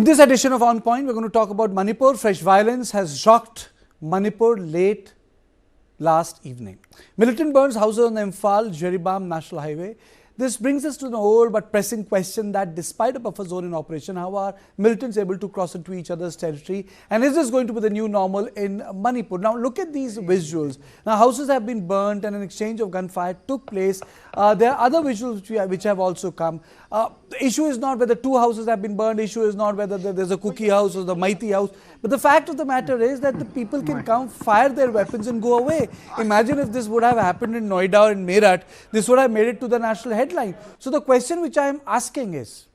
In this edition of On Point, we're going to talk about Manipur. Fresh violence has rocked Manipur late last evening. Militant burns houses on the Imphal-Jiribam National Highway. This brings us to the old but pressing question that despite a buffer zone in operation, how are militants able to cross into each other's territory? And is this going to be the new normal in Manipur? Now look at these visuals. Now houses have been burnt and an exchange of gunfire took place. There are other visuals which have also come. The issue is not whether two houses have been burned. The issue is not whether there's a cookie house or the mighty house. But the fact of the matter is that the people can come, fire their weapons and go away. Imagine if this would have happened in Noida or in Meerut, this would have made it to the national headline. So the question which I am asking is,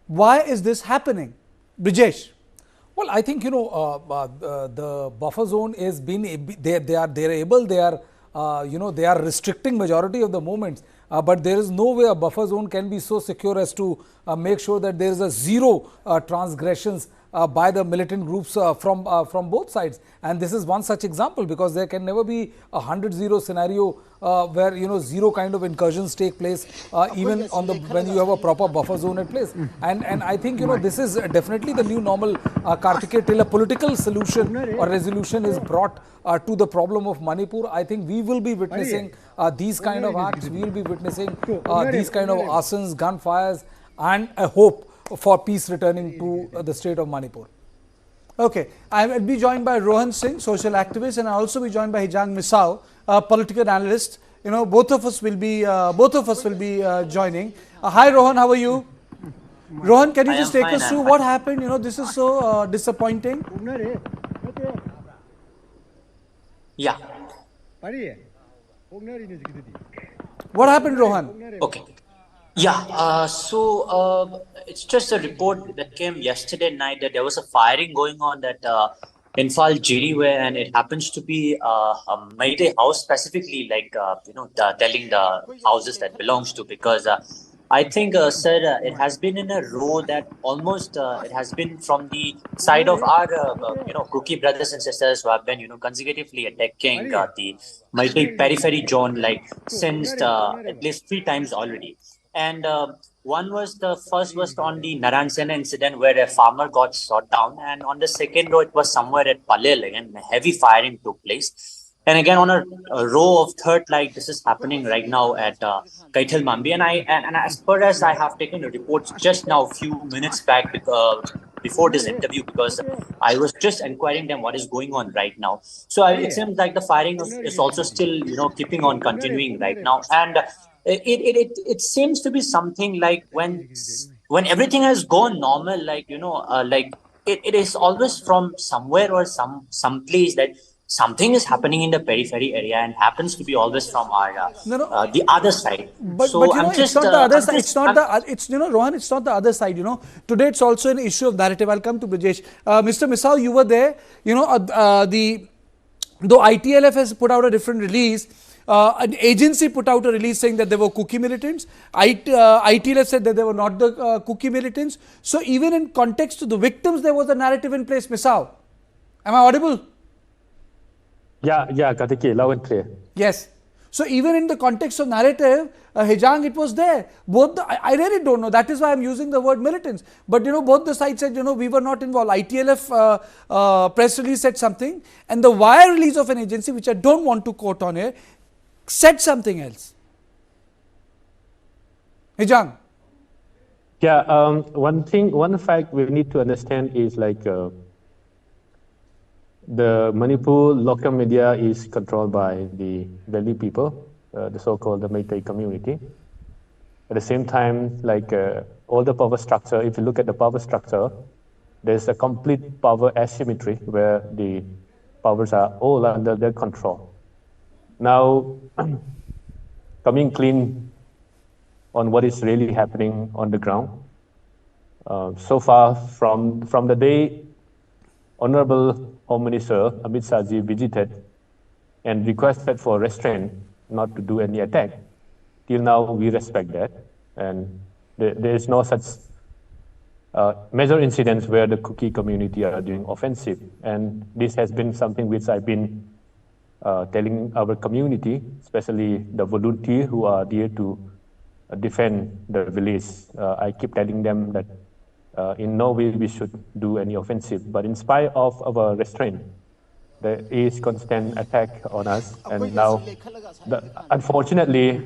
why is this happening? Brijesh. Well, I think, the buffer zone is they are restricting majority of the movements. But there is no way a buffer zone can be so secure as to make sure that there is a zero transgressions by the militant groups from both sides. And this is one such example, because there can never be a 100-0 scenario where zero kind of incursions take place even on when you have a proper buffer zone at place. And I think this is definitely the new normal, Karthikeya, till a political solution or resolution is brought to the problem of Manipur. I think we will be witnessing these kind of acts. We will be witnessing these kind of arsons, gunfires, and a hope for peace returning to the state of Manipur. Okay, I will be joined by Rohan Singh, social activist, and I'll also be joined by Hijang Misao, political analyst. Both of us will be joining. Hi, Rohan, how are you? Rohan, can you just take us through what happened? This is so disappointing. Yeah. What happened, Rohan? Okay. Yeah, so it's just a report that came yesterday night that there was a firing going on that Infal-Jiribam, and it happens to be a Meitei house specifically, like, telling the houses that belongs to, because I think, sir, it has been in a row that almost it has been from the side of our, Kuki brothers and sisters who have been, consecutively attacking the Meitei periphery zone, like, since at least 3 times already. And first was on the Narayan incident where a farmer got shot down, and on the second row it was somewhere at Palel, and heavy firing took place. And again on a row of third, like this is happening right now at Keithelmanbi. And as per as I have taken the reports just now, a few minutes back, before this interview, because I was just inquiring them what is going on right now. So it seems like the firing is also still keeping on continuing right now. And it seems to be something like when everything has gone normal, like it is always from somewhere or some place that something is happening in the periphery area, and happens to be always from our the other side. But it's not the other side. Rohan, it's not the other side. Today it's also an issue of narrative. I'll come to Brijesh. Mr. Misao, you were there. Though ITLF has put out a different release, an agency put out a release saying that there were Kuki militants. ITLF said that they were not the Kuki militants. So even in context to the victims, there was a narrative in place. Misao, am I audible? Yeah, Karthikeya, loud and clear. Yes. So even in the context of narrative, Hijang, it was there. I really don't know. That is why I'm using the word militants. But both the sides said, we were not involved. ITLF press release said something, and the wire release of an agency, which I don't want to quote on here, said something else. Hijang. Yeah, one fact we need to understand is like the Manipur local media is controlled by the Valley people, the so-called the Meitei community. At the same time, like all the power structure, if you look at the power structure, there's a complete power asymmetry where the powers are all under their control. Now, coming clean on what is really happening on the ground. So far, from the day Honorable Home Minister Amit Shahji visited and requested for restraint not to do any attack, till now we respect that, and there is no such major incidents where the Kuki community are doing offensive, and this has been something which I've been telling our community, especially the volunteers who are there to defend the village. I keep telling them that in no way we should do any offensive. But in spite of our restraint, there is constant attack on us. And now, unfortunately,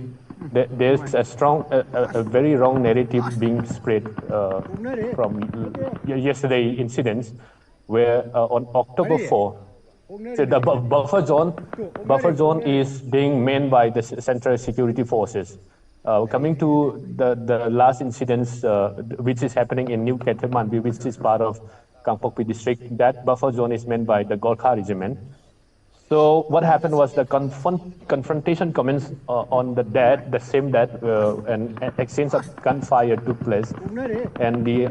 there's a very wrong narrative being spread from yesterday incidents, where on October 4, so the buffer zone is being manned by the Central Security Forces. Coming to the last incidents, which is happening in New Keithelmanbi, which is part of Kangpokpi district, that buffer zone is manned by the Gorkha regiment. So what happened was the confrontation commenced on the same day, and exchange of gunfire took place, and the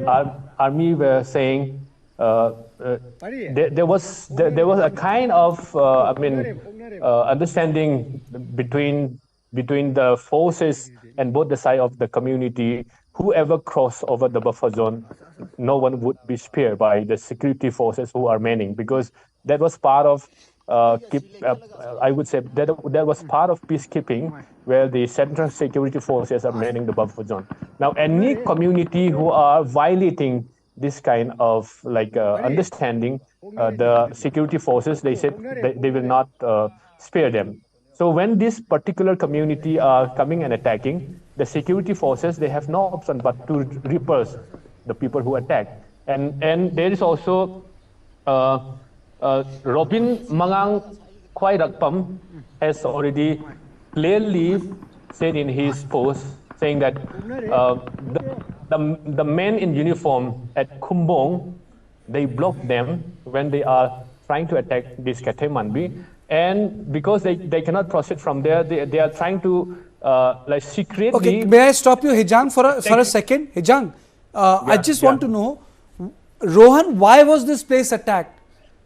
army were saying there was a kind of understanding between the forces and both the side of the community. Whoever crossed over the buffer zone, no one would be spared by the security forces who are manning, because that was part of I would say that was part of peacekeeping, where the Central Security Forces are manning the buffer zone. Now, any community who are violating this kind of understanding, the security forces, they said they will not spare them. So when this particular community are coming and attacking, the security forces, they have no option but to repulse the people who attack. And there is also Robin Mangang Kwai Rakpam has already clearly said in his post, saying that the men in uniform at Kumbong, they block them when they are trying to attack this Keithelmanbi. And because they cannot proceed from there, they are trying to secretly... Okay, may I stop you, Hejang, for a second? Hejang, I just want to know, Rohan, why was this place attacked?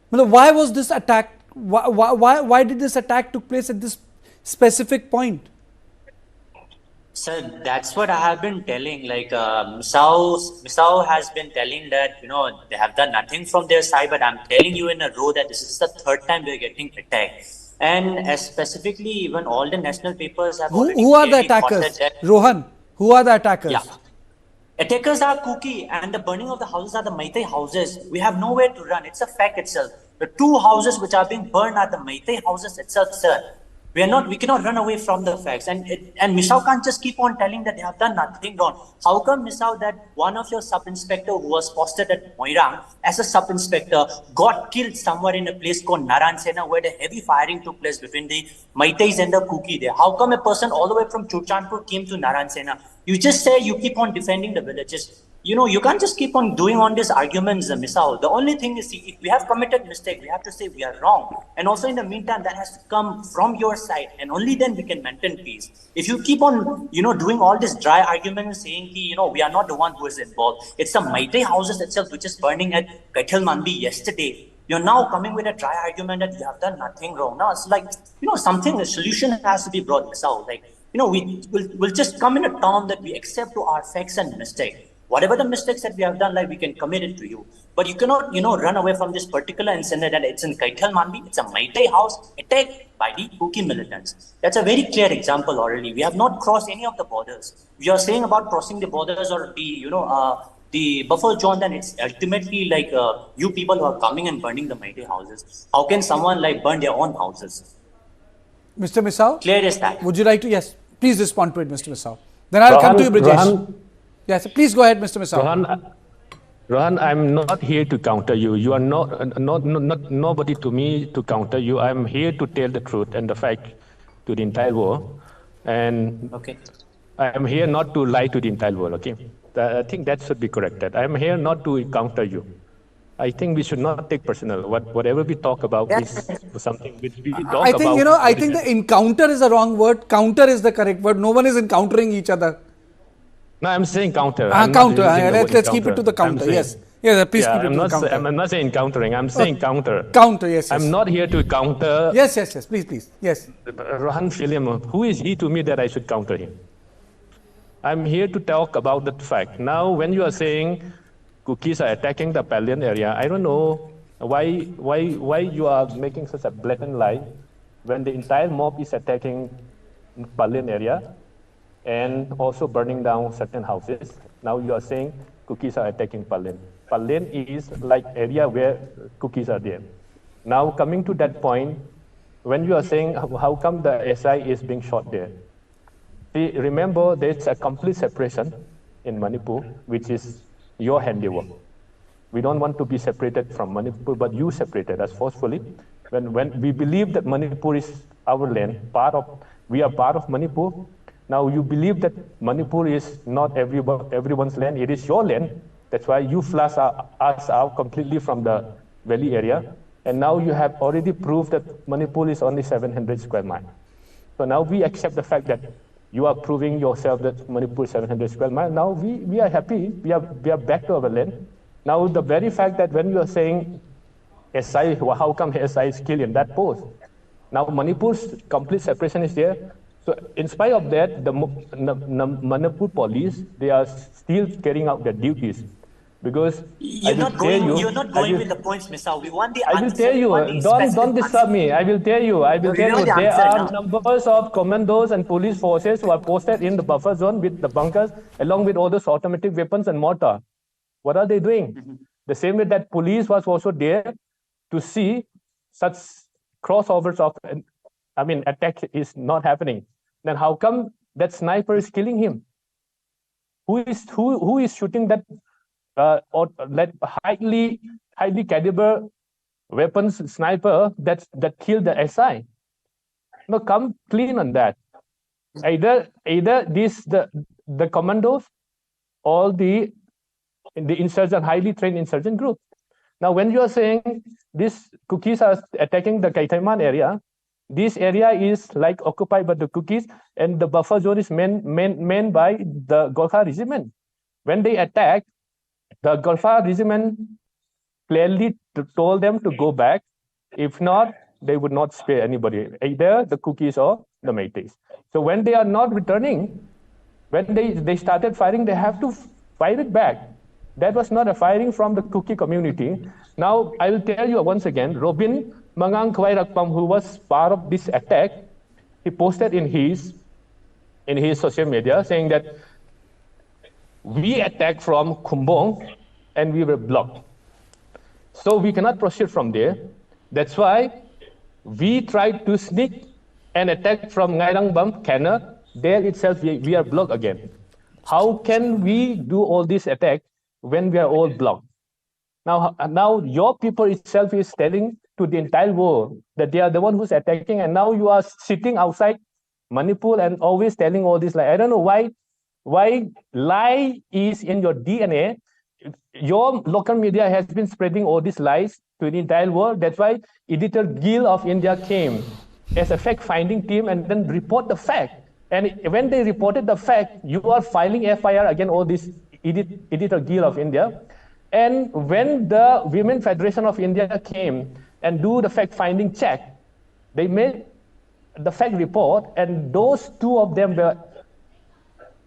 Why was this attack? Why did this attack took place at this specific point? Sir, that's what I have been telling. Like Misao has been telling that they have done nothing from their side, but I'm telling you in a row that this is the third time we're getting attacked. And specifically, even all the national papers have Who are the attackers? Rohan, who are the attackers? Yeah. Attackers are Kuki, and the burning of the houses are the Meitei houses. We have nowhere to run. It's a fact itself. The two houses which are being burned are the Meitei houses itself, sir. We cannot run away from the facts. And Misao can't just keep on telling that they have done nothing wrong. How come, Misao, that one of your sub-inspector who was posted at Moirang as a sub-inspector got killed somewhere in a place called Naransena, where the heavy firing took place between the Meiteis and the Kuki there? How come a person all the way from Churchandpur came to Naransena? You just say you keep on defending the villages. You can't just keep on doing on these arguments, Misao. The only thing is, if we have committed mistake, we have to say we are wrong. And also in the meantime, that has to come from your side, and only then we can maintain peace. If you keep on, doing all this dry arguments, saying, we are not the one who is involved. It's the Meitei houses itself which is burning at Keithelmanbi yesterday. You're now coming with a dry argument that you have done nothing wrong. Now it's like, a solution has to be brought, Misao. Like, we'll just come in a term that we accept to our facts and mistake. Whatever the mistakes that we have done, we can commit it to you. But you cannot, run away from this particular incident that it's in Keithelmanbi. It's a Meitei house attacked by the Kuki militants. That's a very clear example already. We have not crossed any of the borders. We are saying about crossing the borders or the buffer zone, then it's ultimately like you people who are coming and burning the Meitei houses. How can someone burn their own houses? Mr. Misao? Clear as that. Would you like to? Yes. Please respond to it, Mr. Misao. Then I'll come to you, Brijesh. Yes, please go ahead, Mr. Misao. Rohan, I'm not here to counter you. You are not nobody to me to counter you. I'm here to tell the truth and the fact to the entire world. And okay, I'm here not to lie to the entire world. Okay, I think that should be corrected. I'm here not to counter you. I think we should not take personal. Whatever we talk about is something which we talk about. I think the encounter is the wrong word. Counter is the correct word. No one is encountering each other. No, I'm saying counter. Counter. Let's keep it to the counter. Yes. Yes, please keep it to the counter. I'm not saying encountering. I'm saying counter. Counter, yes. I'm not here to counter. Yes. Please. Yes. Rohan Philiam, who is he to me that I should counter him? I'm here to talk about the fact. Now, when you are saying Kukis are attacking the Palian area, I don't know why you are making such a blatant lie when the entire mob is attacking Palian area. and also burning down certain houses. Now you are saying cookies are attacking Palen. Palen is like area where cookies are there. Now coming to that point, when you are saying how come the SI is being shot there? See, remember there's a complete separation in Manipur, which is your handiwork. We don't want to be separated from Manipur, but you separated us forcefully. When we believe that Manipur is our land, we are part of Manipur. Now you believe that Manipur is not everyone's land, it is your land. That's why you flush us out completely from the valley area. And now you have already proved that Manipur is only 700 square miles. So now we accept the fact that you are proving yourself that Manipur is 700 square miles. Now we are happy, we are back to our land. Now the very fact that when you are saying SI, how come SI is killed in that post? Now Manipur's complete separation is there. So in spite of that, the Manipur Police, they are still carrying out their duties. Because you're not going with the points, Mr. We want the answer. I will tell you, don't disturb me. I will tell you, there are numbers of commandos and police forces who are posted in the buffer zone with the bunkers, along with all those automatic weapons and mortar. What are they doing? The same way that police was also there to see such crossovers of, attack is not happening. Then how come that sniper is killing him? Who is shooting that or that highly caliber weapons sniper that killed the SI? No, come clean on that. Either the commandos or the insurgent, highly trained insurgent group. Now, when you are saying these cookies are attacking the Keithelmanbi area, this area is like occupied by the cookies, and the buffer zone is manned by the Golkha regiment. When they attack, the Golkha regiment clearly told them to go back. If not, they would not spare anybody, either the cookies or the Métis. So when they are not returning, when they started firing, they have to fire it back. That was not a firing from the cookie community. Now, I will tell you once again, Robin Mangang Khwai Rakpam, who was part of this attack, he posted in his social media saying that we attacked from Khumbong and we were blocked. So we cannot proceed from there. That's why we tried to sneak and attack from Ngairangbam, Kanna. There itself, we are blocked again. How can we do all this attack when we are all blocked? Now your people itself is telling to the entire world that they are the one who's attacking, and now you are sitting outside Manipur and always telling all this lie. I don't know why lie is in your DNA. Your local media has been spreading all these lies to the entire world. That's why Editor Gill of India came as a fact-finding team and then report the fact. And when they reported the fact, you are filing FIR against all this Editor Gill of India. And when the Women Federation of India came and do the fact-finding check, they made the fact report, and those two of them were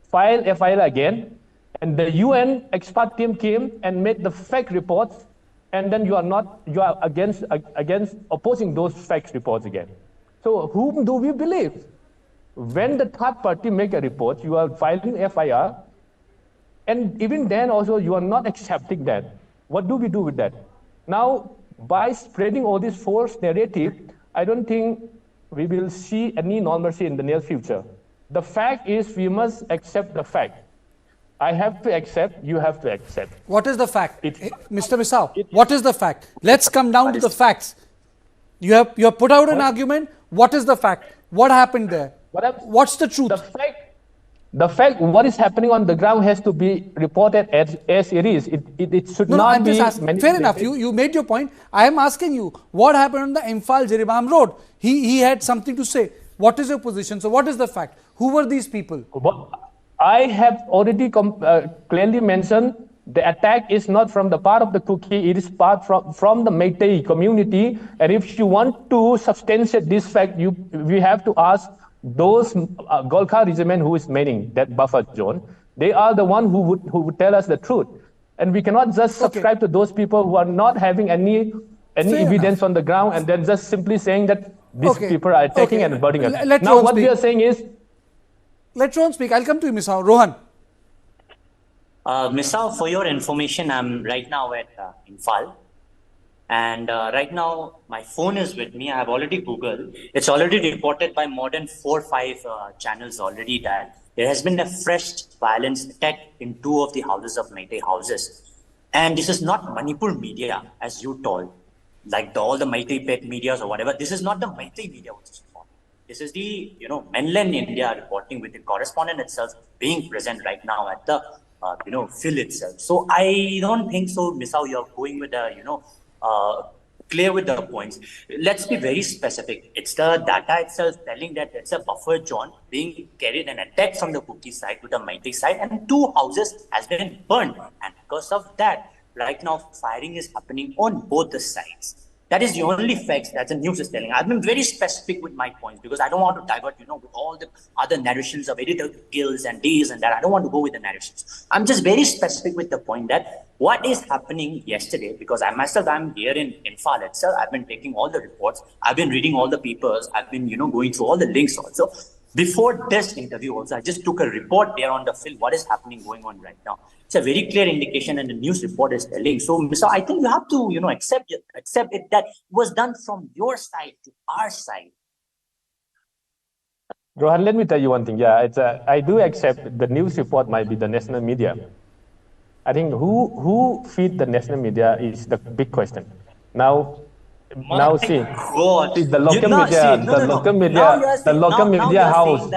filed FIR again. And the UN expert team came and made the fact reports, and then you are against opposing those fact reports again. So whom do we believe? When the third party make a report, you are filing FIR, and even then also you are not accepting that. What do we do with that? Now, by spreading all this false narrative, I don't think we will see any normalcy in the near future. The fact is, we must accept the fact. I have to accept, you have to accept. What is the fact? Mr. Misao, what is the fact? Let's come down to the facts. You have put out an argument. What is the fact? What happened there? What's the truth? The fact, what is happening on the ground has to be reported as it is. It should not be manipulated. Fair enough. You made your point. I am asking you, what happened on the Imphal-Jiribam road? He had something to say. What is your position? So what is the fact? Who were these people? I have already clearly mentioned the attack is not from the part of the Kuki, it is part from the Meitei community. And if you want to substantiate this fact, we have to ask those Golkha regiment who is manning that buffer zone. They are the one who would tell us the truth. And we cannot just subscribe to those people who are not having any evidence on the ground and then just simply saying that these people are attacking and burning us. Now what we are saying is, let Rohan speak. I'll come to you, Misao. Rohan. Misao, for your information, I'm right now at Imphal. And right now, my phone is with me. I have already Googled. It's already reported by more than 4 or 5 channels already that there has been a fresh violence attack in 2 of the houses of Meitei houses. And this is not Manipur media, as you told, like all the Meitei pet medias or whatever. This is not the Meitei media which is reporting. This is the mainland India reporting, with the correspondent itself being present right now at the field itself. So I don't think so, Misao, you're going with the clear with the points. Let's be very specific. It's the data itself telling that it's a buffer zone being carried an attack from the Kuki side to the Meitei side, and 2 houses has been burned. And because of that, right now firing is happening on both the sides. That is the only facts that the news is telling. I've been very specific with my points because I don't want to divert, with all the other narrations of editor kills and this and that. I don't want to go with the narrations. I'm just very specific with the point that what is happening yesterday, because I'm here in Imphal itself. I've been taking all the reports. I've been reading all the papers. I've been, going through all the links also. Before this interview also, I just took a report there on the field, what is happening going on right now. It's a very clear indication, and the news report is telling. So, Mr. I think you have to, accept it that it was done from your side to our side. Rohan, let me tell you one thing. Yeah, I do accept the news report might be the national media. I think who feed the national media is the big question. Now see the local media house.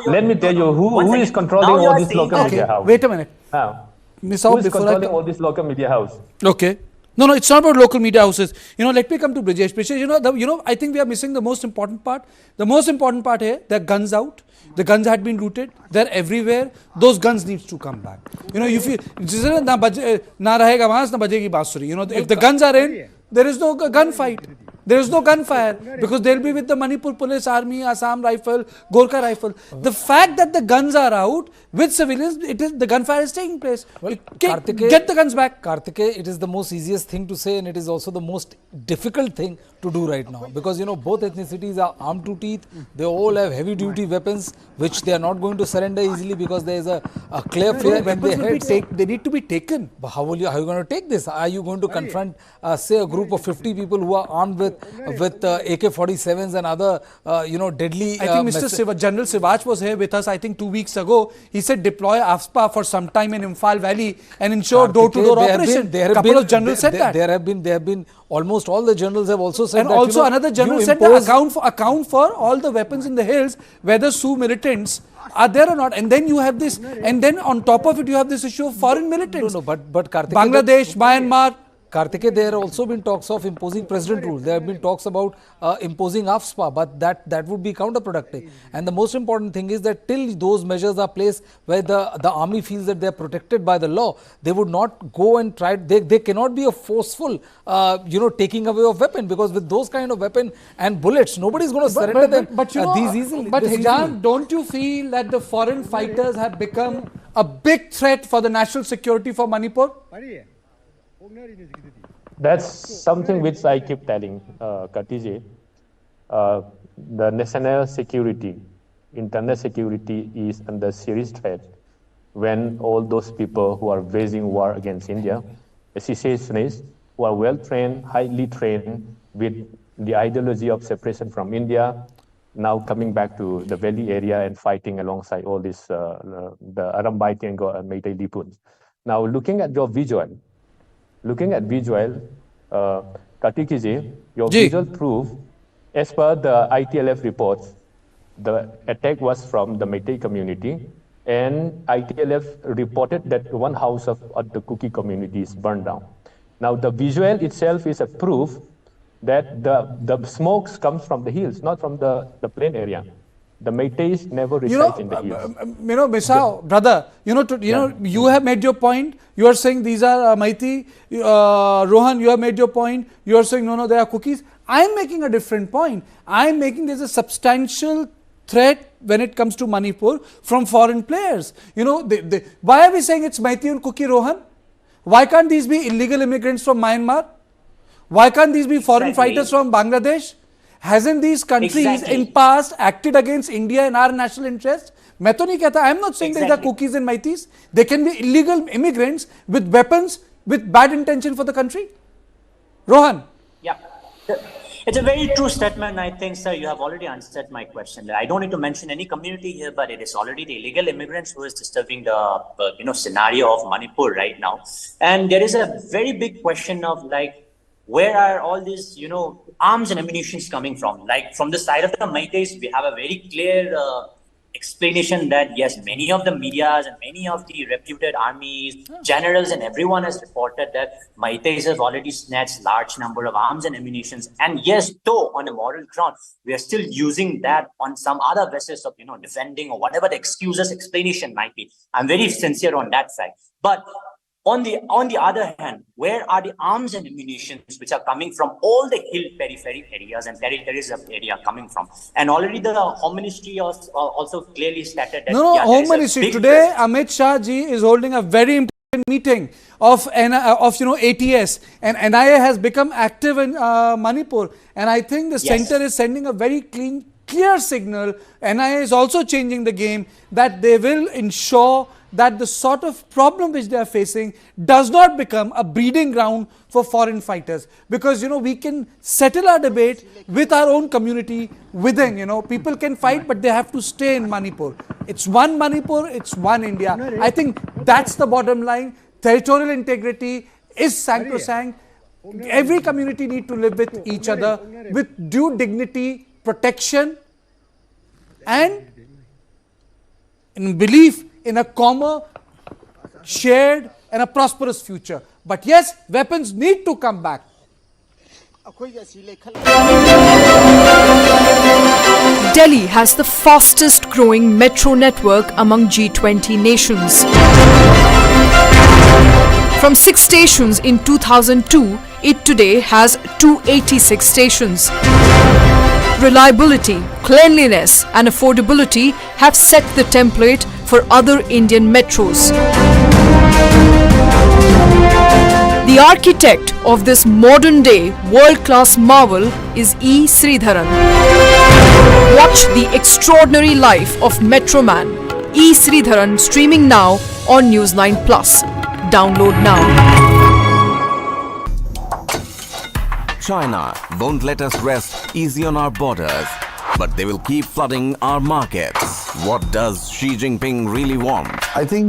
Let me tell you who is controlling all this local media house. Wait a minute. Now, who is controlling all this local media house? Okay. No, it's not about local media houses. Let me come to Brijesh. Brijesh, I think we are missing the most important part. The most important part here, there are guns out. The guns had been looted. They're everywhere. Those guns needs to come back. If the guns are in, there is no gunfight. There is no gunfire because they'll be with the Manipur Police, Army, Assam Rifle, Gorkha Rifle. The fact that the guns are out with civilians, the gunfire is taking place. Well, get the guns back. Karthike, it is the most easiest thing to say, and it is also the most difficult thing to do right now, because both ethnicities are armed to teeth. They all have heavy duty weapons which they are not going to surrender easily, because there is a clear fear when they head. They need to be taken. But how are you going to take this? Are you going to confront say a group of 50 people who are armed with AK-47s and other deadly I think General Sivach was here with us, I think 2 weeks ago. He said deploy AFSPA for some time in Imphal Valley and ensure door-to-door operation. Couple of generals said that. There have been almost all the generals have also said and that. And also another general said that account for all the weapons in the hills, whether Sioux militants are there or not. And then you have this, and then on top of it you have this issue of foreign militants. No, but Karthike, Bangladesh, Myanmar. Karthike, there have also been talks of imposing president rule. There have been talks about imposing AFSPA, but that would be counterproductive. And the most important thing is that till those measures are placed where the army feels that they are protected by the law, they would not go and try. They cannot be a forceful, taking away of weapon, because with those kind of weapon and bullets, nobody is going to surrender them these easily. But Hijam, don't you feel that the foreign fighters have become a big threat for the national security for Manipur? That's something which I keep telling Katiji. The national security, internal security is under serious threat when all those people who are waging war against India, secessionists who are well trained, highly trained with the ideology of separation from India, now coming back to the valley area and fighting alongside all this, the Arambaiti and Meitei Lipuns. Now looking at your visual, Katikiji, your visual proof, as per the ITLF reports, the attack was from the Meitei community, and ITLF reported that one house of the Kuki community is burned down. Now the visual itself is a proof that the smokes comes from the hills, not from the plain area. The Meiteis never reside in the hills. Misao, brother, you have made your point. You are saying these are Meitei. Rohan, you have made your point. You are saying, no, they are Kukis. I am making a different point. I am making there's a substantial threat when it comes to Manipur from foreign players. Why are we saying it's Meitei and Kuki, Rohan? Why can't these be illegal immigrants from Myanmar? Why can't these be foreign fighters from Bangladesh? Hasn't these countries Exactly. in past acted against India in our national interest? मैं तो नहीं कहता, I am not saying that Exactly. they are cookies and maitis. They can be illegal immigrants with weapons, with bad intention for the country. Rohan. Yeah. It's a very true statement. I think, sir, you have already answered my question. I don't need to mention any community here, but it is already the illegal immigrants who is disturbing the scenario of Manipur right now. And there is a very big question of like, where are all these arms and ammunitions coming from? Like from the side of the Meiteis, we have a very clear explanation that yes, many of the medias and many of the reputed armies, generals, and everyone has reported that Meiteis have already snatched large number of arms and ammunitions. And yes, though on a moral ground, we are still using that on some other basis of defending or whatever the excuses explanation might be. I'm very sincere on that fact, but on the other hand, where are the arms and ammunitions which are coming from all the hill periphery areas and territories of area coming from? And already the Home Ministry also clearly stated that Home Ministry today, Amit Shah ji is holding a very important meeting of ATS, and NIA has become active in Manipur, and I think the center is sending a very clear signal. NIA is also changing the game that they will ensure that the sort of problem which they are facing does not become a breeding ground for foreign fighters, because we can settle our debate with our own community within. People can fight, but they have to stay in Manipur. It's one Manipur, it's one India. I think that's the bottom line. Territorial integrity is sacrosanct. Every community need to live with each other with due dignity, protection, and in belief in a common, shared and a prosperous future. But yes, weapons need to come back. Delhi has the fastest growing metro network among G20 nations. From 6 stations in 2002, it today has 286 stations. Reliability, cleanliness and affordability have set the template for other Indian metros. The architect of this modern-day world-class marvel is E. Sridharan. Watch the extraordinary life of Metro Man E. Sridharan streaming now on News9 Plus. Download now. China won't let us rest easy on our borders, but they will keep flooding our markets. What does Xi Jinping really want? I think